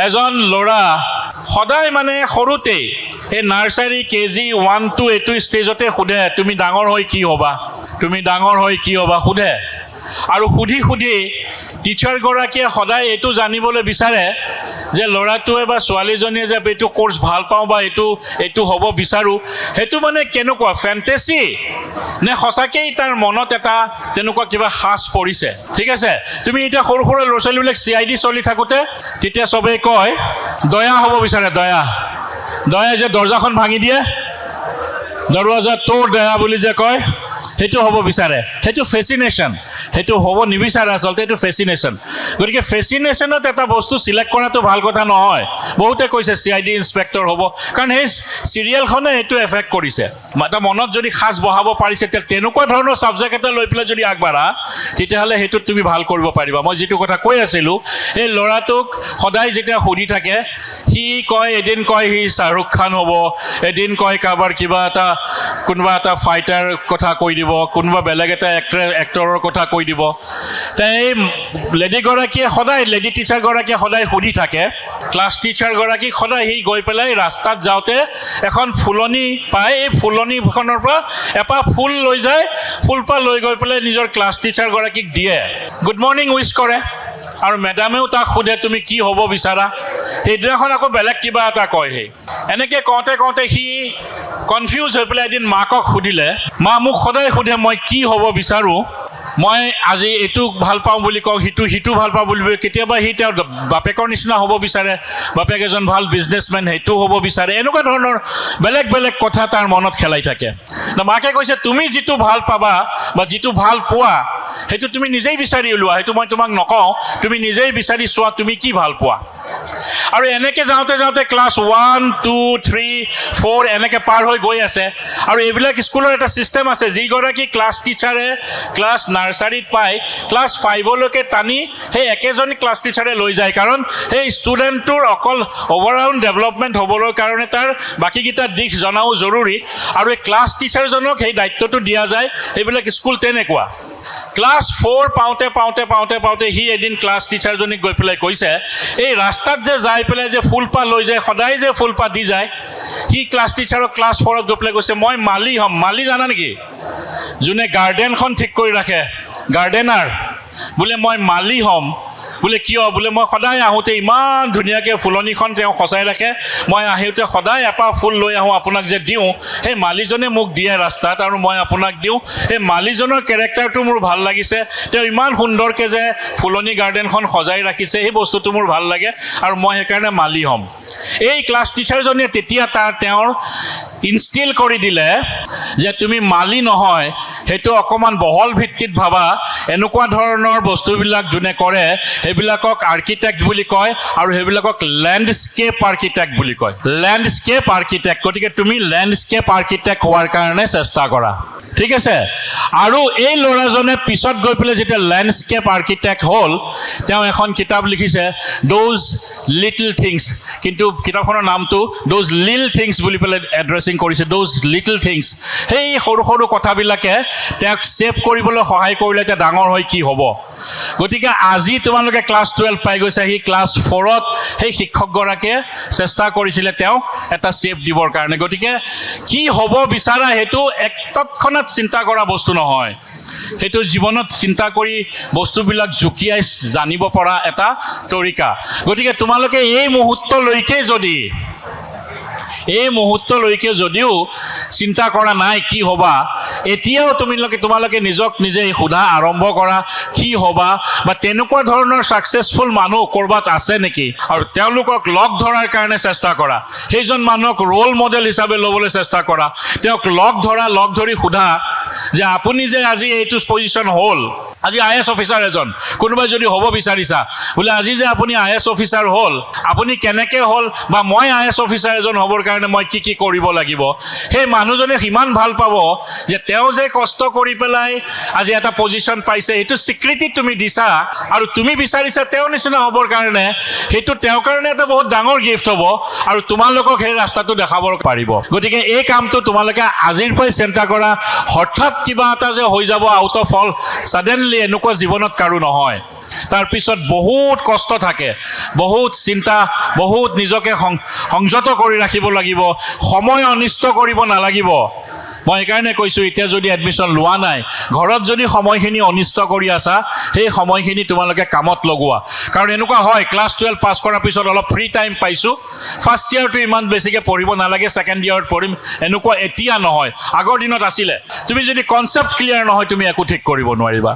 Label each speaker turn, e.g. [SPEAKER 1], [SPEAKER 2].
[SPEAKER 1] এজন ল'ৰা সদায় মানে সৰুতে এই নাৰ্চাৰী কেজি 1 to 8 ষ্টেজতে সোধে তুমি ডাঙৰ হৈ কি হ'বা, তুমি ডাঙৰ হৈ কি হ'বা সোধে। আৰু সুধি সুধি টিচাৰগৰাকীয়ে সদায় এইটো জানিবলৈ বিচাৰে যে ল'ৰাটোৱে বা ছোৱালীজনীয়ে যে এইটো কোৰ্চ ভাল পাওঁ বা এইটো হ'ব বিচাৰোঁ, সেইটো মানে কেনেকুৱা ফেণ্টেচি নে সঁচাকেই তাৰ মনত এটা তেনেকুৱা কিবা সাজ পৰিছে। ঠিক আছে, তুমি এতিয়া সৰু সৰু ল'ৰা ছোৱালীবিলাক CID চলি থাকোঁতে তেতিয়া চবেই কয় দয়া হ'ব বিচাৰে, দয়া যে দৰ্জাখন ভাঙি দিয়ে, দৰৱাজা তোৰ দয়া বুলি যে কয়, সেইটো হ'ব বিচাৰে। সেইটো ফেচিনেশ্যন, সেইটো হ'ব নিবিচাৰে আচলতে, এইটো ফেচিনেশ্যন। গতিকে ফেচিনেশ্যনত এটা বস্তু চিলেক্ট কৰাটো ভাল কথা নহয়। বহুতে কৈছে CID ইনস্পেক্টৰ হ'ব, কাৰণ সেই চিৰিয়েলখনে সেইটো এফেক্ট কৰিছে। এটা মনত যদি সাজ বহাব পাৰিছে, তেনেকুৱা ধৰণৰ ছাবজেক্ট এটা লৈ পেলাই যদি আগবাঢ়া, তেতিয়াহ'লে সেইটোত তুমি ভাল কৰিব পাৰিবা। মই যিটো কথা কৈ আছিলোঁ, এই ল'ৰাটোক সদায় যেতিয়া সুধি থাকে, সি কয় এদিন কয় সি শ্বাহৰুখ খান হ'ব, এদিন কয় কাৰোবাৰ কোনোবা এটা ফাইটাৰ কথা কৈ দিব, কোনোবা বেলেগ এটা এক্টৰৰ কথা কৈ দিব। এই লেডি টিচাৰগৰাকীয়ে সদায় সুধি থাকে, ক্লাছ টিচাৰগৰাকীক সদায় সি গৈ পেলাই ৰাস্তাত যাওঁতে এখন ফুলনি পায়, এই ফুলনিখনৰ পৰা এপাহ ফুল লৈ যায়, ফুলপাহ লৈ গৈ পেলাই নিজৰ ক্লাছ টিচাৰগৰাকীক দিয়ে, গুড মৰ্ণিং উইচ কৰে। আৰু মেডামেও তাক সোধে তুমি কি হ'ব বিচাৰা, সেইদিনাখন আকৌ বেলেগ কিবা এটা কয়। সেই এনেকৈ কওঁতে সি কনফিউজ হৈ পেলাই এদিন মাকক সুধিলে, মা মোক সদায় সোধে মই কি হ'ব বিচাৰোঁ, মই আজি এইটো ভাল পাওঁ বুলি কওঁ, সিটো ভাল পাওঁ বুলি, কেতিয়াবা সি তেওঁৰ বাপেকৰ নিচিনা হ'ব বিচাৰে, বাপেক এজন ভাল বিজনেছমেন সেইটো হ'ব বিচাৰে, এনেকুৱা ধৰণৰ বেলেগ বেলেগ কথা তাৰ মনত খেলাই থাকে। মাকে কৈছে তুমি যিটো ভাল পাবা বা যিটো ভাল পোৱা সেইটো তুমি নিজেই বিচাৰি ওলোৱা, সেইটো মই তোমাক নকওঁ, তুমি নিজেই বিচাৰি চোৱা তুমি কি ভাল পোৱা। আৰু এনেকৈ যাওঁতে ক্লাছ 1, 2, 3, 4 এনেকৈ পাৰ হৈ গৈ আছে। আৰু এইবিলাক স্কুলৰ এটা ছিষ্টেম আছে, যিগৰাকী ক্লাছ টিচাৰে ক্লাছ নাৰ্চাৰীত পায়, ক্লাছ 5লৈকে টানি সেই একেজন ক্লাছ টিচাৰে লৈ যায়, কাৰণ সেই ষ্টুডেণ্টটোৰ অকল অভাৰঅল ডেভেলপমেণ্ট হ'বলৈ কাৰণে তাৰ বাকীকেইটা দিশ জনাও জৰুৰী। আৰু এই ক্লাছ টিচাৰজনক সেই দায়িত্বটো দিয়া যায়। সেইবিলাক স্কুল তেনেকুৱা। ক্লাছ 4 পাওঁতে সি এদিন ক্লাছ টিচাৰজনীক গৈ পেলাই কৈছে, এই ৰাস্তাত যে যাই পেলাই যে ফুলপাহ লৈ যায়, সদায় যে ফুলপাহ দি যায়, সি ক্লাছ টিচাৰক ক্লাছ 4ত গৈ পেলাই কৈছে মই মালি হ'ম। মালি জানা নেকি? যোনে গাৰ্ডেনখন ঠিক কৰি ৰাখে, গাৰ্ডেনাৰ। বোলে মই মালি হ'ম। বোলে কিয়? বোলে মই সদায় আহোঁতে ইমান ধুনীয়াকৈ ফুলনিখন তেওঁ সজাই ৰাখে, মই আহোঁতে সদায় এপাহ ফুল লৈ আহোঁ, আপোনাক যে দিওঁ, সেই মালিজনে মোক দিয়ে ৰাস্তাত আৰু মই আপোনাক দিওঁ। সেই মালিজনৰ কেৰেক্টাৰটো মোৰ ভাল লাগিছে, তেওঁ ইমান সুন্দৰকৈ যে ফুলনি গাৰ্ডেনখন সজাই ৰাখিছে, সেই বস্তুটো মোৰ ভাল লাগে আৰু মই সেইকাৰণে মালি হ'ম। এই ক্লাছ টিচাৰজনীয়ে তেতিয়া তেওঁৰ ইনষ্টিল কৰি দিলে যে তুমি মালি নহয়, সেইটো অকণমান বহল ভিত্তিত ভাবা, এনেকুৱা ধৰণৰ বস্তুবিলাক যোনে কৰে সেইবিলাকক আৰ্কিটেক্ট বুলি কয়, আৰু সেইবিলাকক লেণ্ডস্কেপ আৰ্কিটেক্ট বুলি কয়, লেণ্ডস্কেপ আৰ্কিটেক্ট। গতিকে তুমি লেণ্ডস্কেপ আৰ্কিটেক্ট হোৱাৰ কাৰণে চেষ্টা কৰা, ঠিক আছে। আৰু এই ল'ৰাজনে পিছত গৈ পেলাই যেতিয়া লেণ্ডস্কেপ আৰ্কিটেক্ট হ'ল, তেওঁ এখন কিতাপ লিখিছে, দ'জ লিটল থিংছ, কিন্তু কিতাপখনৰ নামটো দ'জ লিল থিংছ বুলি পেলাই এড্ৰেছিং কৰিছে, দ'জ লিটল থিংছ। সেই সৰু সৰু কথাবিলাকে তেওঁক ছেভ কৰিবলৈ সহায় কৰিলে এতিয়া ডাঙৰ হৈ কি হ'ব। গতিকে আজি তোমালোকে ক্লাছ 12 পাই গৈছে, সি ক্লাছ 4ত সেই শিক্ষকগৰাকীয়ে চেষ্টা কৰিছিলে তেওঁক এটা ছেভ দিবৰ কাৰণে। গতিকে কি হ'ব বিচাৰা সেইটো তৎক্ষণাত চিন্তা কৰা বস্তু নহয়, সেইটো জীৱনত চিন্তা কৰি বস্তুবিলাক জুকিয়াই জানিব পৰা এটা তৰিকা। গতিকে তোমালোকে এই মুহূৰ্তলৈকে যদিও চিন্তা কৰা নাই কি হ'বা, এতিয়াও তোমালোকে নিজক নিজে সোধা আৰম্ভ কৰা কি হ'বা, বা তেনেকুৱা ধৰণৰ ছাকচেছফুল মানুহ ক'ৰবাত আছে নেকি, আৰু তেওঁলোকক লগ ধৰাৰ কাৰণে চেষ্টা কৰা, সেইজন মানুহক ৰোল মডেল হিচাপে ল'বলৈ চেষ্টা কৰা, তেওঁক লগ ধৰি সোধা যে আপুনি যে আজি এইটো পজিশ্যন হ'ল, আজি IAS অফিচাৰ এজন কোনোবাই যদি হ'ব বিচাৰিছা, বোলে আজি যে আপুনি IAS অফিচাৰ হ'ল, আপুনি কেনেকৈ হ'ল, বা মই IAS অফিচাৰ এজন হ'বৰ কাৰণে মই কি কৰিব লাগিব। সেই মানুহজনে সিমান ভাল পাব যে তেওঁ যে কষ্ট কৰি পেলাই আজি এটা পজিশ্যন পাইছে, সেইটো স্বীকৃতি তুমি দিছা, আৰু তুমি বিচাৰিছা তেওঁৰ নিচিনা হ'বৰ কাৰণে, সেইটো তেওঁৰ কাৰণে এটা বহুত ডাঙৰ গিফ্ট হ'ব, আৰু তোমালোকক সেই ৰাস্তাটো দেখাব পাৰিব। গতিকে এই কামটো তোমালোকে আজিৰ পৰাই চিন্তা কৰা। হঠাৎ কিবা এটা যে হৈ যাব আউট অফ অল ছাডেনলি, এনেকুৱা জীৱনত কাৰো নহয়। তাৰপিছত বহুত কষ্ট থাকে, বহুত চিন্তা, বহুত নিজকে সংযত কৰি ৰাখিব লাগিব, সময় অনিষ্ট কৰিব নালাগিব। মই সেইকাৰণে কৈছোঁ, এতিয়া যদি এডমিশ্যন লোৱা নাই, ঘৰত যদি সময়খিনি অনিষ্ট কৰি আছা, সেই সময়খিনি তোমালোকে কামত লগোৱা। কাৰণ এনেকুৱা হয়, ক্লাছ 12 পাছ কৰাৰ পিছত অলপ ফ্ৰী টাইম পাইছোঁ, ফাৰ্ষ্ট ইয়াৰটো ইমান বেছিকৈ পঢ়িব নালাগে, ছেকেণ্ড ইয়াৰত পঢ়িম, এনেকুৱা এতিয়া নহয়, আগৰ দিনত আছিলে। তুমি যদি কনচেপ্ট ক্লিয়াৰ নহয়, তুমি একো ঠিক কৰিব নোৱাৰিবা।